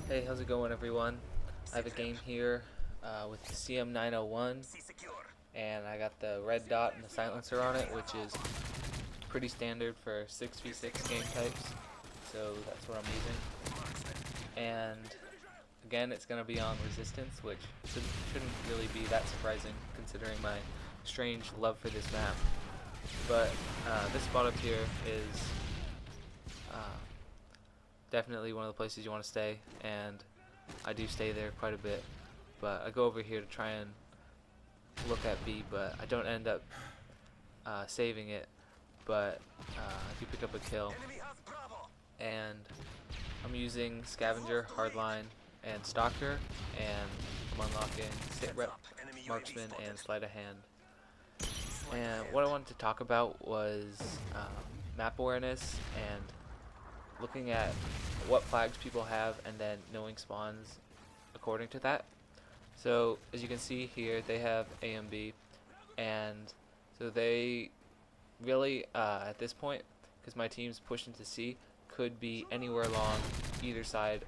Hey, how's it going, everyone? I have a game here with the CM901, and I got the red dot and the silencer on it, which is pretty standard for 6v6 game types, so that's what I'm using. And again, it's going to be on resistance, which shouldn't really be that surprising considering my strange love for this map. But this spot up here is definitely one of the places you want to stay, and I do stay there quite a bit. But I go over here to try and look at B, but I don't end up saving it. But I do pick up a kill, and I'm using Scavenger, Hardline, and Stalker, and I'm unlocking Sit Rep, Marksman, and Sleight of Hand. And what I wanted to talk about was map awareness and looking at what flags people have and then knowing spawns according to that. So as you can see here, they have A and B, and so they really at this point, because my team's pushed into C, could be anywhere along either side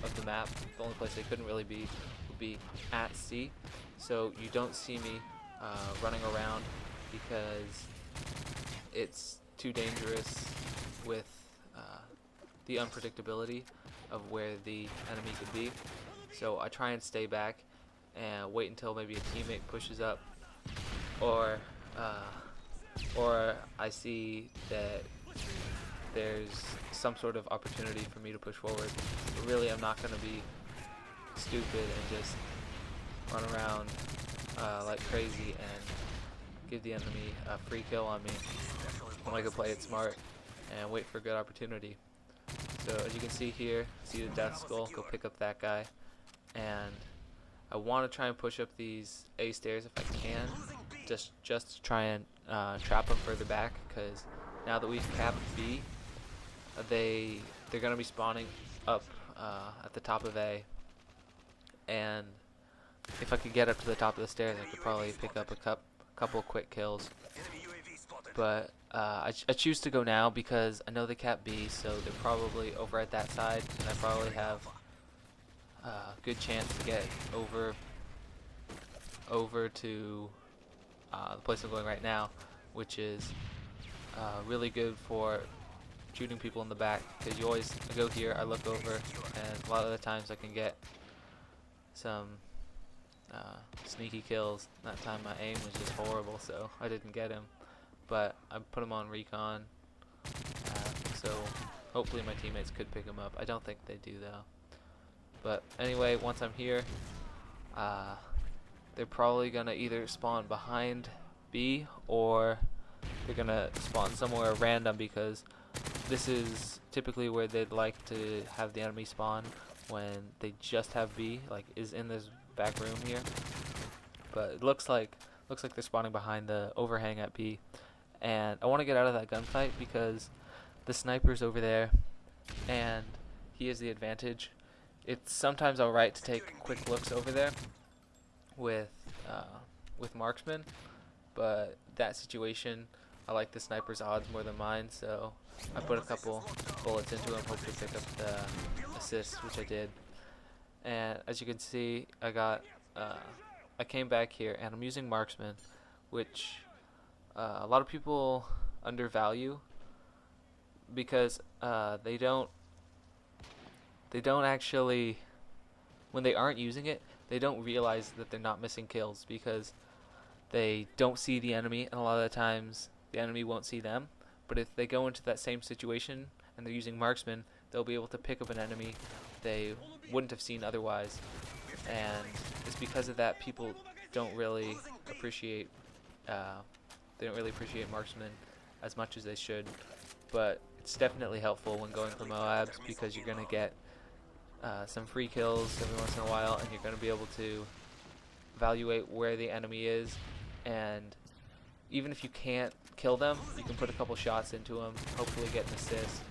of the map. The only place they couldn't really be would be at C, so you don't see me running around because it's too dangerous with the unpredictability of where the enemy could be. So I try and stay back and wait until maybe a teammate pushes up, or I see that there's some sort of opportunity for me to push forward. But really, I'm not going to be stupid and just run around like crazy and give the enemy a free kill on me. I like to play it smart and wait for a good opportunity. So as you can see here, see the death skull, go pick up that guy, and I want to try and push up these A stairs if I can, just to try and trap them further back, because now that we've capped B, they're going to be spawning up at the top of A, and if I could get up to the top of the stairs, I could probably pick up a couple quick kills. But I choose to go now because I know they cap B, so they're probably over at that side, and I probably have a good chance to get over to the place I'm going right now, which is really good for shooting people in the back, because I go here, I look over, and a lot of the times I can get some sneaky kills. That time my aim was just horrible, so I didn't get him. But I put him on recon, so hopefully my teammates could pick him up. I don't think they do though. But anyway, once I'm here, they're probably gonna either spawn behind B or they're gonna spawn somewhere random, because this is typically where they'd like to have the enemy spawn when they just have B, like is in this back room here. But it looks like they're spawning behind the overhang at B. And I want to get out of that gunfight because the sniper's over there and he has the advantage. It's sometimes alright to take quick looks over there with marksman, but that situation, I like the sniper's odds more than mine, so I put a couple bullets into him, hope to pick up the assist, which I did. And as you can see, I came back here and I'm using marksman, which a lot of people undervalue because they don't actually, when they aren't using it, they don't realize that they're not missing kills because they don't see the enemy, and a lot of the times the enemy won't see them. But if they go into that same situation and they're using marksman, they'll be able to pick up an enemy they wouldn't have seen otherwise. And it's because of that people don't really appreciate marksman as much as they should, but it's definitely helpful when going for MOABs because you're going to get some free kills every once in a while, and you're going to be able to evaluate where the enemy is, and even if you can't kill them, you can put a couple shots into them, hopefully get an assist.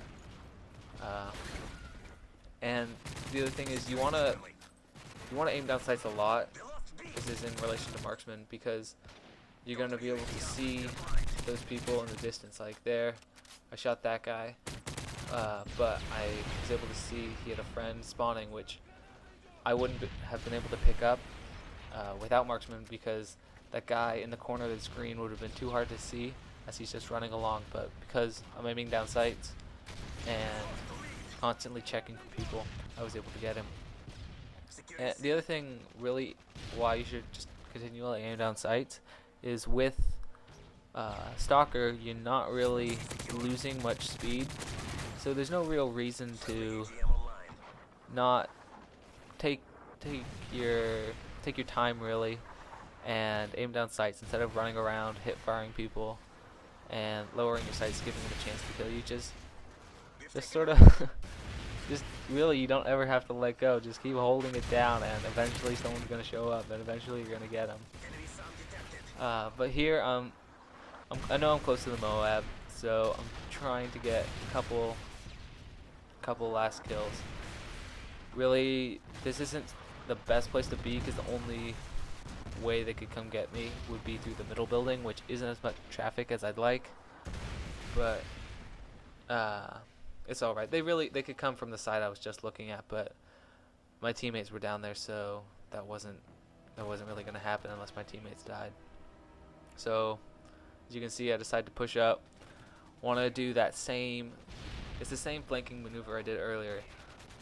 And the other thing is you want to aim down sights a lot. This is in relation to marksman, because you're going to be able to see those people in the distance. Like there, I shot that guy, but I was able to see he had a friend spawning, which I wouldn't have been able to pick up without marksman, because that guy in the corner of the screen would have been too hard to see as he's just running along. But because I'm aiming down sights and constantly checking for people, I was able to get him. And the other thing really why you should just continually aim down sights is with Stalker, you're not really losing much speed, so there's no real reason to not take your time really and aim down sights instead of running around hip firing people and lowering your sights, giving them a chance to kill you. Just sort of just really, you don't ever have to let go. Just keep holding it down, and eventually someone's gonna show up, and eventually you're gonna get them. But here I know I'm close to the MOAB, so I'm trying to get a couple last kills. Really, this isn't the best place to be, because the only way they could come get me would be through the middle building, which isn't as much traffic as I'd like. But it's alright. They could come from the side I was just looking at, but my teammates were down there, so that wasn't really gonna happen unless my teammates died. So as you can see, I decided to push up. Want to do that same, it's the same flanking maneuver I did earlier.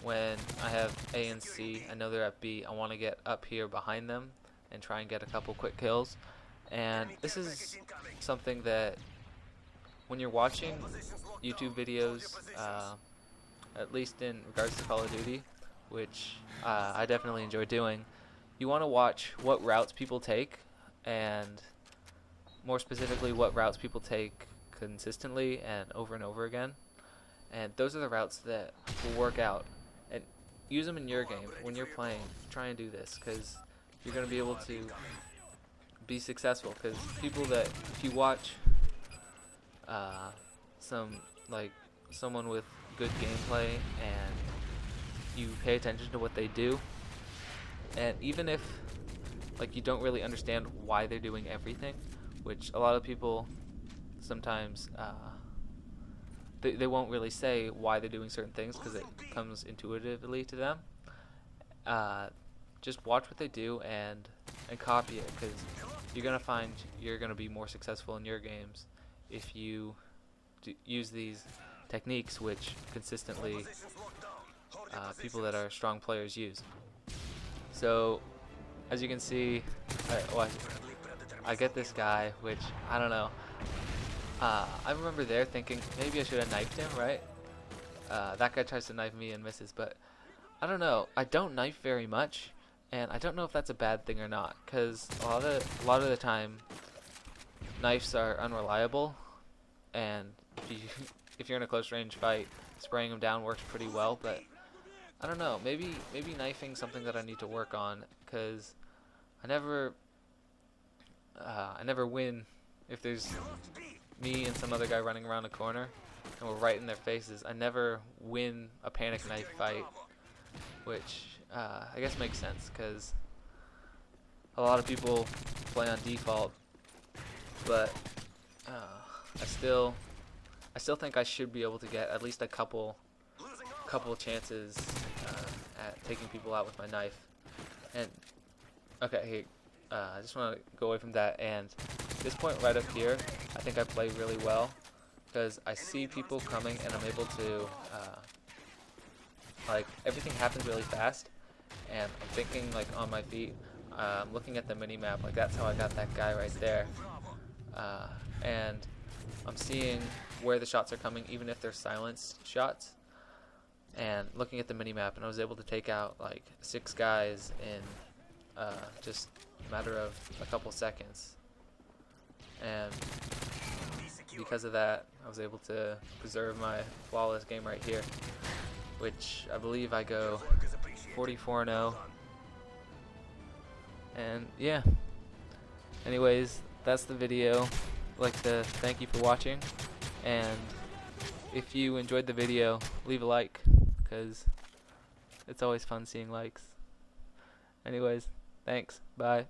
When I have A and C, I know they're at B, I want to get up here behind them and try and get a couple quick kills. And this is something that when you're watching YouTube videos, at least in regards to Call of Duty, which I definitely enjoy doing, you want to watch what routes people take, and more specifically what routes people take consistently and over again. And those are the routes that will work out, and use them in your game when you're playing. Try and do this, because you're going to be able to be successful. Because people that, if you watch someone with good gameplay and you pay attention to what they do, and even if you don't really understand why they're doing everything, which a lot of people sometimes they won't really say why they're doing certain things because it comes intuitively to them. Just watch what they do and copy it, because you're gonna find you're gonna be more successful in your games if you use these techniques, which consistently people that are strong players use. So as you can see, I get this guy, which I don't know. I remember there thinking maybe I should have knifed him, right? That guy tries to knife me and misses, but I don't know. I don't knife very much, and I don't know if that's a bad thing or not, because a lot of the time knives are unreliable, and if you're in a close range fight, spraying them down works pretty well. But I don't know. Maybe knifing's something that I need to work on, because I never win if there's me and some other guy running around a corner and we're right in their faces. I never win a panic knife fight, which I guess makes sense, because a lot of people play on default. But I still think I should be able to get at least a couple chances at taking people out with my knife. And okay, hey, I just want to go away from that, and this point right up here, I think I play really well, because I see people coming and I'm able to everything happens really fast, and I'm thinking on my feet. I'm looking at the mini map, that's how I got that guy right there, and I'm seeing where the shots are coming, even if they're silenced shots, and looking at the mini map, and I was able to take out 6 guys in just a matter of a couple seconds. And because of that, I was able to preserve my flawless game right here, which I believe I go 44-0. And yeah, anyways, that's the video. I'd like to thank you for watching, and if you enjoyed the video, leave a like, because it's always fun seeing likes. Anyways, thanks, bye.